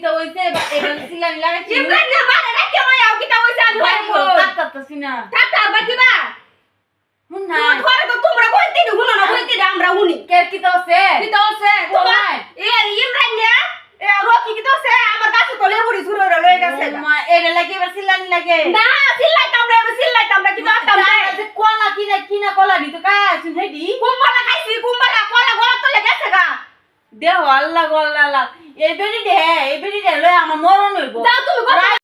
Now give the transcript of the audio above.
কিতা হইছে এবার সিলানি লাগাইছি ইমরান না মানে না কেন আও কিতা হইছে আমি হইবো কাটতাছি না থাকতা বাকিবা হুন না ঘরে তো তোমরা বলতে দি হুনো না বলতে দি আমরা হুনি কে কিতা হইছে কিতা হইছে তোমার এ ইমরান না এ রকি কিতা হইছে আমার কাছে তো লেবুড়ি শুরু হলো লয়ে গেছে মা এটা লাগে এবার সিলানি লাগে না সিল্লাইতাম না এবার সিল্লাইতাম না কিতা আতাম না যে কলা কিনা কলা দিত কা শুন হেডি কুম্বালা খাইছি কুম্বালা কলা গলা তো লেগেছে গা দেহ আল্লাহ গল্লালা এই বেরি দে লয়ে